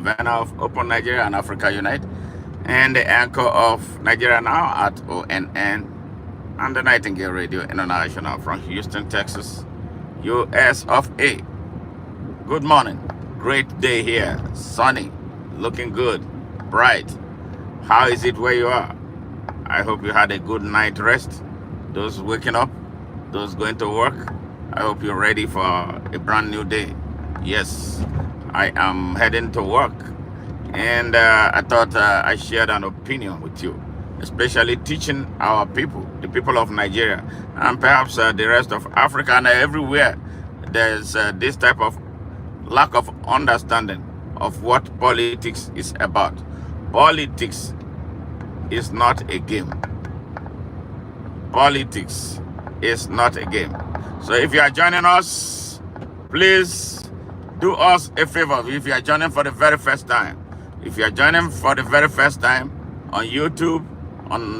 convener of Open Nigeria and Africa Unite, and the anchor of Nigeria Now at ONN and the Nightingale Radio International from Houston, Texas, US of A. Good morning. Great day here. Sunny. Looking good. Bright. How is it where you are? I hope you had a good night rest. Those waking up, those going to work, I hope you're ready for a brand new day. Yes, I am heading to work, and I thought I shared an opinion with you, especially teaching our people, the people of Nigeria, and perhaps the rest of Africa and everywhere. There's this type of lack of understanding of what politics is about. Politics is not a game. Politics is not a game. So if you are joining us, please do us a favor. If you are joining for the very first time, if you are joining for the very first time on YouTube, on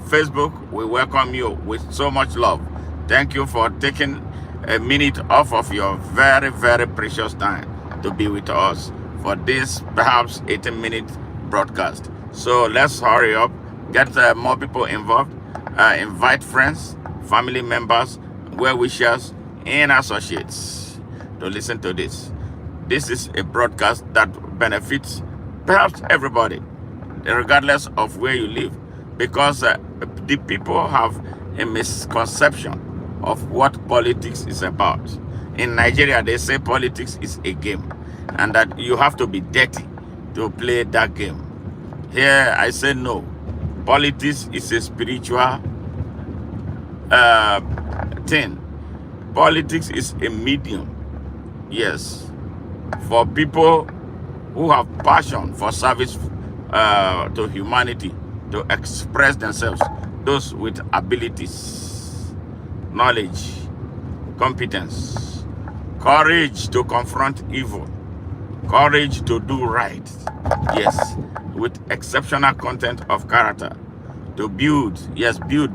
Facebook, we welcome you with so much love. Thank you for taking a minute off of your very, very precious time to be with us for this perhaps 18-minute broadcast. So let's hurry up, get more people involved, invite friends, family members, well-wishers, and associates to listen to this. This is a broadcast that benefits perhaps everybody, regardless of where you live, because the people have a misconception of what politics is about. In Nigeria, they say politics is a game, and that you have to be dirty to play that game. Here, I say no. Politics is a spiritual thing. Politics is a medium, yes, for people who have passion for service to humanity, to express themselves, those with abilities, knowledge, competence, courage to confront evil, courage to do right, yes, with exceptional content of character, to build, yes, build,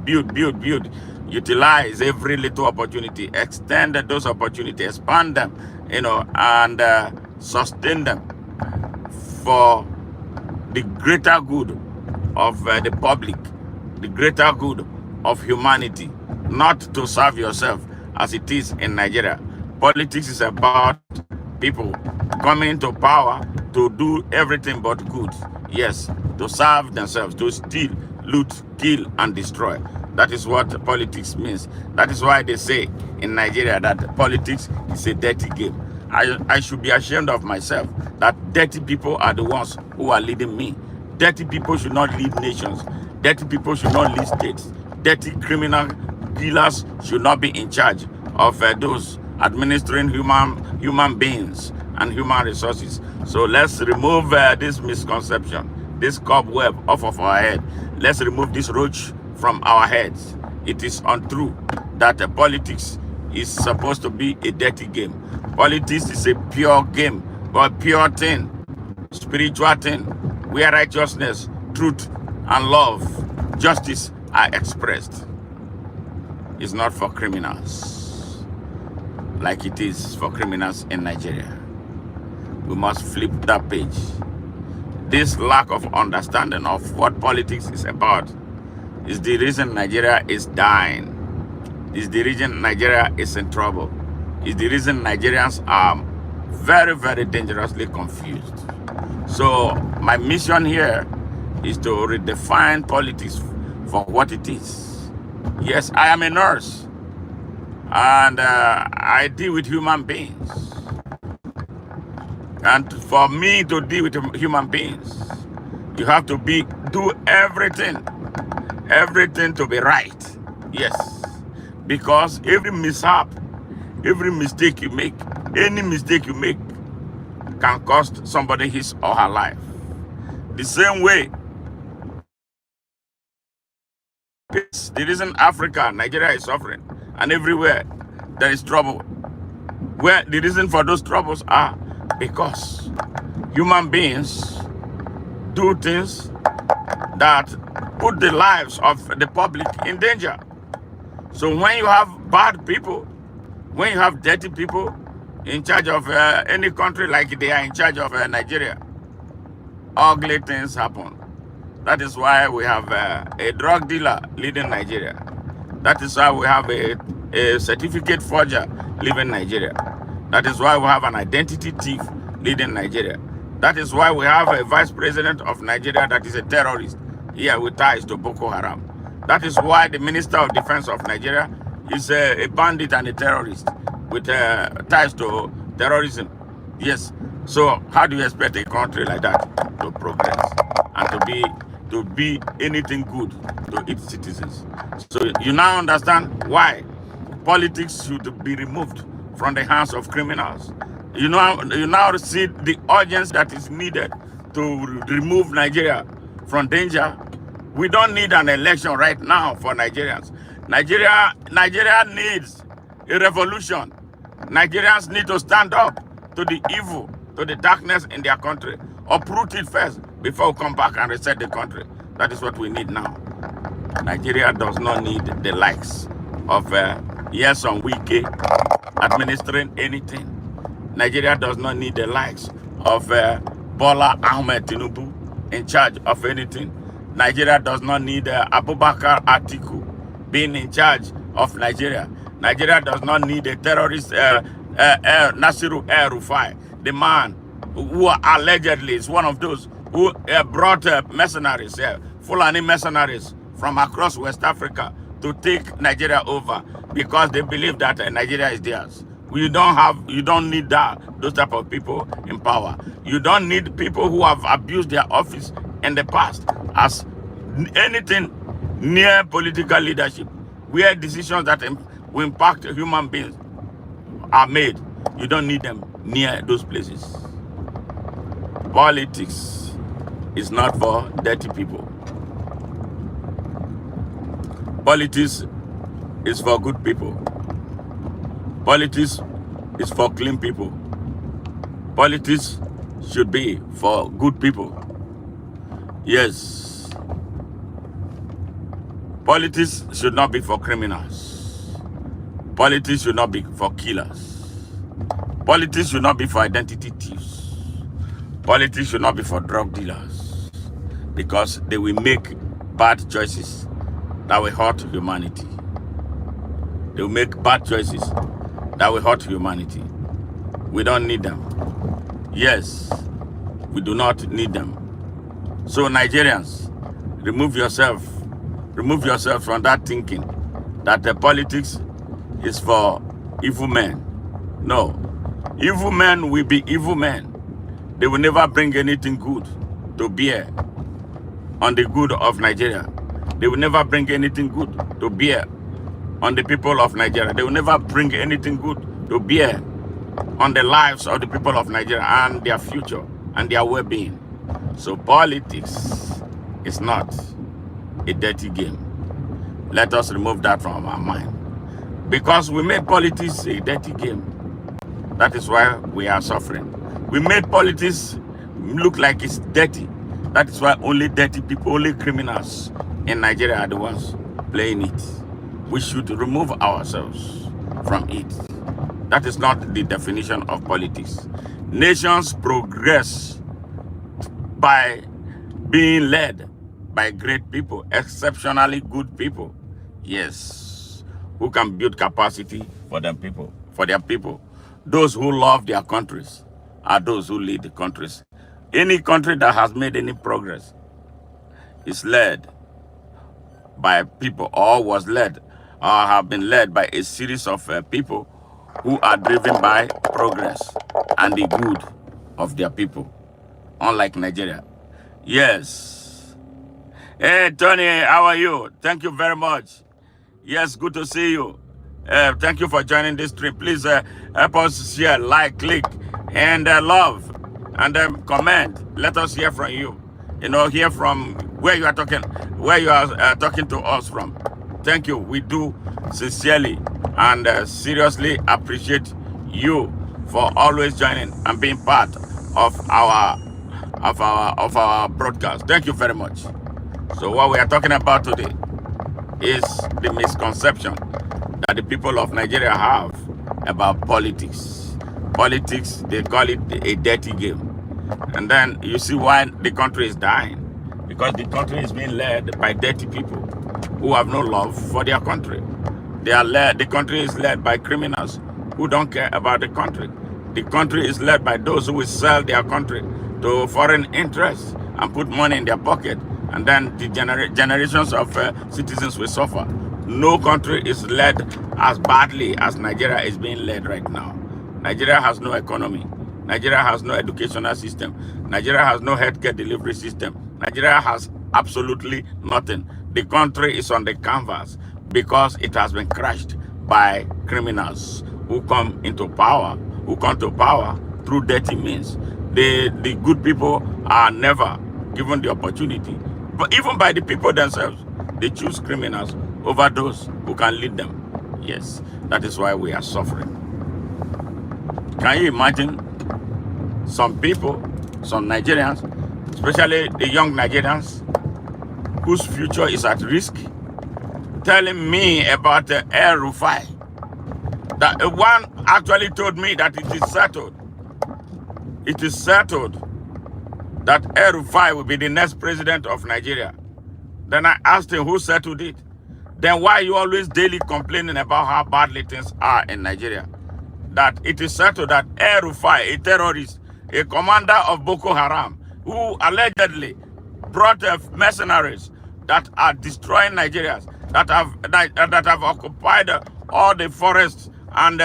utilize every little opportunity, extend those opportunities, expand them, and sustain them for the greater good of the public, the greater good of humanity, not to serve yourself as it is in Nigeria. Politics is about people coming into power to do everything but good. Yes, to serve themselves, to steal, loot, kill, and destroy. That is what politics means. That is why they say in Nigeria that politics is a dirty game. I should be ashamed of myself that dirty people are the ones who are leading me. Dirty people should not lead nations. Dirty people should not lead states. Dirty criminal killers should not be in charge of those administering human beings and human resources. So let's remove this misconception, this cobweb off of our head. Let's remove this roach from our heads. It is untrue that politics is supposed to be a dirty game. Politics is a pure game, but pure thing, spiritual thing, where righteousness, truth, and love, justice are expressed. It's not for criminals like it is for criminals in Nigeria. We must flip that page. This lack of understanding of what politics is about is the reason Nigeria is dying. Is the reason Nigeria is in trouble. Is the reason Nigerians are very, very dangerously confused. So my mission here is to redefine politics for what it is. Yes, I am a nurse, and I deal with human beings. And for me to deal with human beings, you have to do everything to be right. Yes, because every mishap, every mistake you make, any mistake you make can cost somebody his or her life. The same way, the reason Africa, Nigeria is suffering, and everywhere there is trouble, where the reason for those troubles are because human beings do things that put the lives of the public in danger. So when you have bad people, when you have dirty people, in charge of any country like they are in charge of Nigeria, ugly things happen. That is why we have a drug dealer leading Nigeria. That is why we have a certificate forger leading Nigeria. That is why we have an identity thief leading Nigeria. That is why we have a vice president of Nigeria that is a terrorist here with ties to Boko Haram. That is why the Minister of Defense of Nigeria is a bandit and a terrorist with ties to terrorism. Yes. So how do you expect a country like that to progress and to be anything good to its citizens? So you now understand why politics should be removed from the hands of criminals. You now see the urgency that is needed to remove Nigeria from danger. We don't need an election right now for Nigerians. Nigeria needs a revolution. Nigerians need to stand up to the evil, to the darkness in their country. Uproot it first before we come back and reset the country. That is what we need now. Nigeria does not need the likes of Yeson Wike administering anything. Nigeria does not need the likes of Bola Ahmed Tinubu in charge of anything. Nigeria does not need Abubakar Atiku being in charge of Nigeria. Nigeria does not need a terrorist Nasiru El-Rufai, the man who allegedly is one of those who brought mercenaries, Fulani mercenaries from across West Africa to take Nigeria over because they believe that Nigeria is theirs. You don't need those type of people in power. You don't need people who have abused their office in the past as anything near political leadership, where decisions that will impact human beings are made. You don't need them near those places. Politics is not for dirty people. Politics is for good people. Politics is for clean people. Politics should be for good people. Yes. Politics should not be for criminals. Politics should not be for killers. Politics should not be for identity thieves. Politics should not be for drug dealers, because they will make bad choices that will hurt humanity. They will make bad choices that will hurt humanity. We don't need them. Yes, we do not need them. So Nigerians, remove yourself from that thinking that the politics is for evil men. No, evil men will be evil men. They will never bring anything good to bear on the good of Nigeria. They will never bring anything good to bear on the people of Nigeria. They will never bring anything good to bear on the lives of the people of Nigeria and their future and their well-being. So politics is not a dirty game. Let us remove that from our mind. Because we made politics a dirty game. That is why we are suffering. We made politics look like it's dirty. That is why only dirty people, only criminals in Nigeria are the ones playing it. We should remove ourselves from it. That is not the definition of politics. Nations progress by being led by great people, exceptionally good people. Yes, who can build capacity for their people. Those who love their countries are those who lead the countries. Any country that has made any progress is led by people, or was led, or have been led by a series of people who are driven by progress and the good of their people, unlike Nigeria. Yes. Hey, Tony, how are you? Thank you very much. Yes, good to see you. Thank you for joining this stream. Please help us share, like, click, and love, and comment. Let us hear from you. Hear from where you are talking to us from. Thank you. We do sincerely and seriously appreciate you for always joining and being part of our broadcast. Thank you very much. So what we are talking about today is the misconception that the people of Nigeria have about politics. Politics, they call it a dirty game. And then you see why the country is dying. Because the country is being led by dirty people who have no love for their country. The country is led by criminals who don't care about the country. The country is led by those who will sell their country to foreign interests and put money in their pocket. And then the generations of citizens will suffer. No country is led as badly as Nigeria is being led right now. Nigeria has no economy. Nigeria has no educational system. Nigeria has no healthcare delivery system. Nigeria has absolutely nothing. The country is on the canvas because it has been crushed by criminals who come to power through dirty means. The good people are never given the opportunity, but even by the people themselves, they choose criminals over those who can lead them. Yes, that is why we are suffering. Can you imagine some people, some Nigerians, especially the young Nigerians, whose future is at risk, telling me about the Air Rufai? That one actually told me that it is settled. It is settled that Air Rufai will be the next president of Nigeria. Then I asked him who settled it. Then why are you always daily complaining about how badly things are in Nigeria? That it is settled that Air Rufai, a terrorist, a commander of Boko Haram, who allegedly brought mercenaries that are destroying Nigerians, that have occupied all the forests and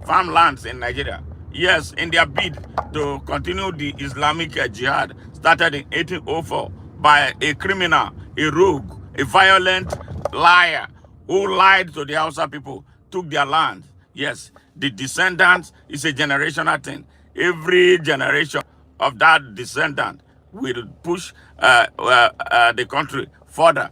farmlands in Nigeria. Yes, in their bid to continue the Islamic jihad started in 1804 by a criminal, a rogue, a violent liar who lied to the Hausa people, took their land. Yes, the descendants is a generational thing. Every generation of that descendant will push the country further.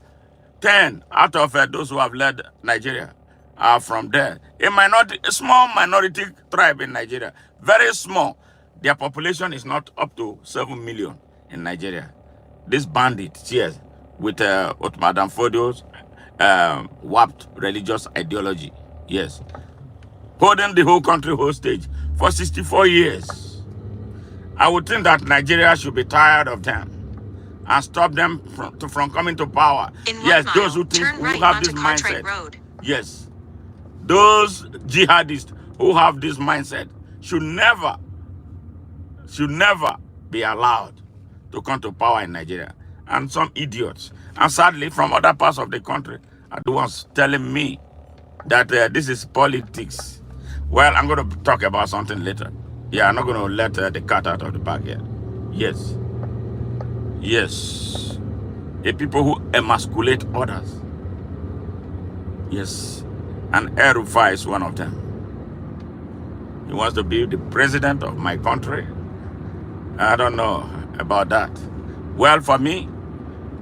10 out of those who have led Nigeria are from there. A small minority tribe in Nigeria, very small. Their population is not up to 7 million in Nigeria. These bandits, yes, with Madam Fodio's warped religious ideology, yes, holding the whole country hostage for 64 years. I would think that Nigeria should be tired of them and stop them from coming to power. Yes, those who think who have this mindset. Yes, those jihadists who have this mindset should never be allowed to come to power in Nigeria. And some idiots, and sadly from other parts of the country, are the ones telling me that this is politics. Well, I'm going to talk about something later. Yeah, I'm not going to let the cat out of the bag yet. Yes. Yes. The people who emasculate others. Yes. And Air Rufai is one of them. He wants to be the president of my country. I don't know about that. Well, for me,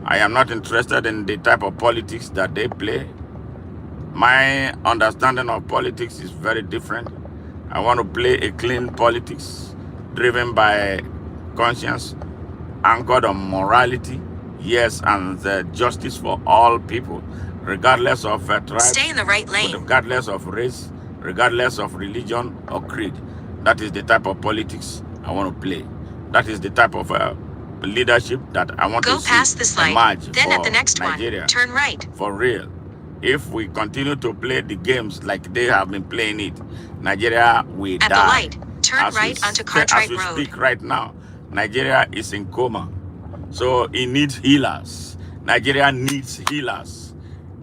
I am not interested in the type of politics that they play. My understanding of politics is very different. I want to play a clean politics driven by conscience, anchored on morality, yes, and justice for all people, regardless of tribe, stay in the right lane, regardless of race, regardless of religion or creed. That is the type of politics I want to play. That is the type of leadership that I want to see past this light, emerge then for at the next Nigeria. One, turn right. For real. If we continue to play the games like they have been playing it, Nigeria will at die. The light, turn right onto Cartwright Road. As we speak right now, Nigeria is in coma. So it needs healers. Nigeria needs healers.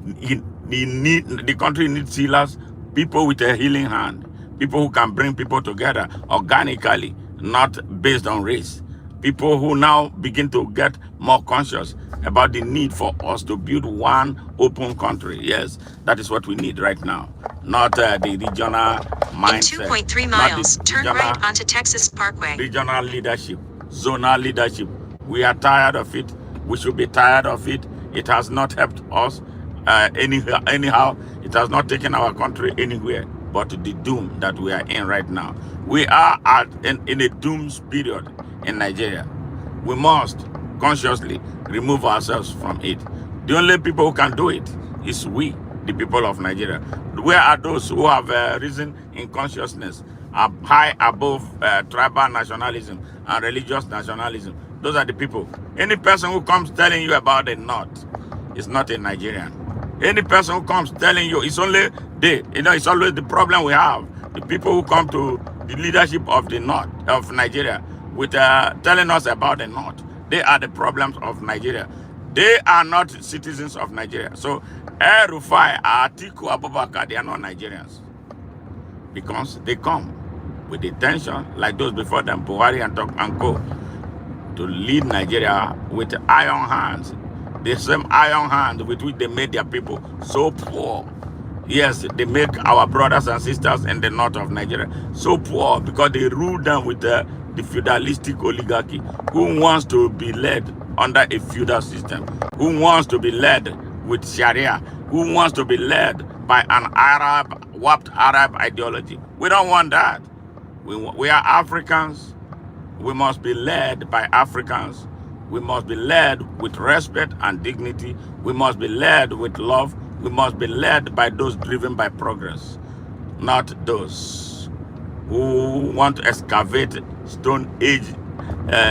The country needs healers, people with a healing hand, people who can bring people together organically, not based on race. People who now begin to get more conscious about the need for us to build one open country. Yes, that is what we need right now. Not the regional mindset. In 2.3 miles, turn right onto Texas Parkway. Regional leadership, zonal leadership. We are tired of it. We should be tired of it. It has not helped us anyhow. It has not taken our country anywhere but to the doom that we are in right now. We are in a dooms period in Nigeria. We must consciously remove ourselves from it. The only people who can do it is we, the people of Nigeria. Where are those who have risen in consciousness high above tribal nationalism and religious nationalism. Those are the people. Any person who comes telling you about the North is not a Nigerian. Any person who comes telling you it's only it's always the problem we have. The people who come to the leadership of the North of Nigeria with telling us about the North, they are the problems of Nigeria. They are not citizens of Nigeria. So Rufai, Atiku Abubakar, they are not Nigerians because they come with the tension like those before them, Buhari and Co, to lead Nigeria with iron hands. The same iron hand with which they made their people so poor. Yes, they make our brothers and sisters in the north of Nigeria so poor because they rule them with the feudalistic oligarchy who wants to be led under a feudal system, who wants to be led with Sharia, who wants to be led by an warped Arab ideology. We don't want that. We are Africans. We must be led by Africans. We must be led with respect and dignity. We must be led with love. We must be led by those driven by progress, not those who want to excavate Stone Age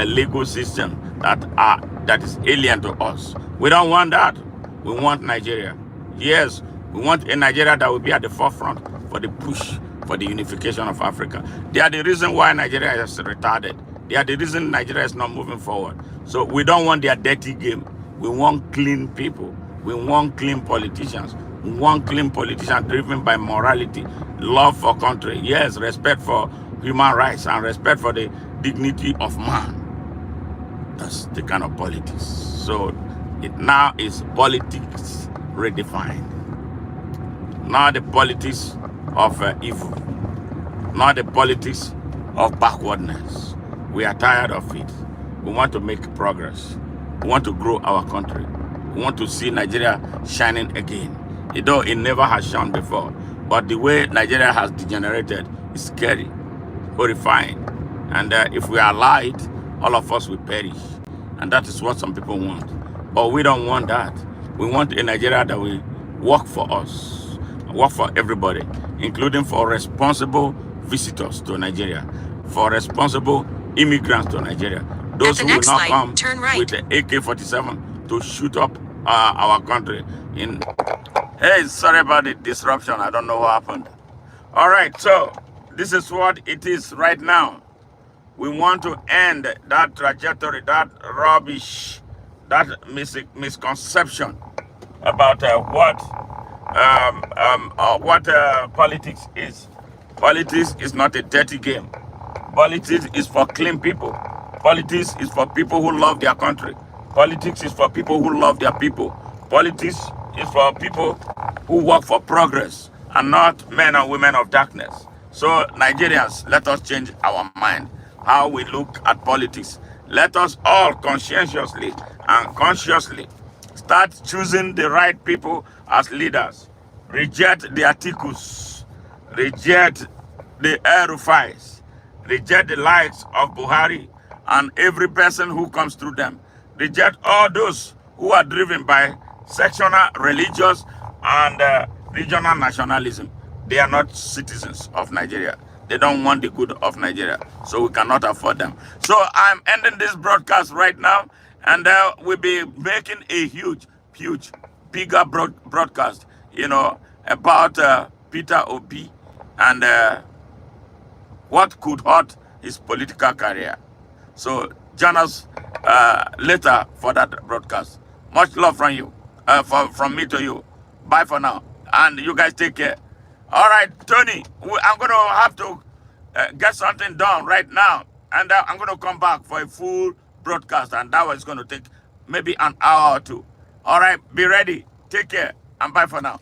legal system that is alien to us. We don't want that. We want Nigeria. Yes, we want a Nigeria that will be at the forefront for the push for the unification of Africa. They are the reason why Nigeria is retarded. They are the reason Nigeria is not moving forward. So we don't want their dirty game. We want clean people. We want clean politicians. We want clean politicians driven by morality, love for country, yes, respect for human rights and respect for the dignity of man. That's the kind of politics. So it now is politics redefined. Not the politics of evil. Not the politics of backwardness. We are tired of it. We want to make progress. We want to grow our country. We want to see Nigeria shining again. Though it never has shone before. But the way Nigeria has degenerated is scary, horrifying. And if we allow it, all of us will perish. And that is what some people want. But we don't want that. We want a Nigeria that will work for us, work for everybody, including for responsible visitors to Nigeria, for responsible immigrants to Nigeria. Those who will not come with the AK-47 to shoot up our country. Hey, sorry about the disruption. I don't know what happened. All right, so this is what it is right now. We want to end that trajectory, that rubbish, that misconception about what politics is. Politics is not a dirty game. Politics is for clean people. Politics is for people who love their country. Politics is for people who love their people. Politics is for people who work for progress and not men and women of darkness. So Nigerians, let us change our mind, how we look at politics. Let us all conscientiously and consciously start choosing the right people as leaders. Reject the Atikus. Reject the Rufais. Reject the likes of Buhari and every person who comes through them. Reject all those who are driven by sectional, religious, and regional nationalism. They are not citizens of Nigeria. They don't want the good of Nigeria, so we cannot afford them. So I'm ending this broadcast right now, and we'll be making a bigger broadcast, about Peter Obi and what could hurt his political career. So join us later for that broadcast. Much love from you, from me to you. Bye for now, and you guys take care. All right, Tony, I'm going to have to get something done right now, and I'm going to come back for a full broadcast, and that was going to take maybe an hour or two. All right, be ready. Take care, and bye for now.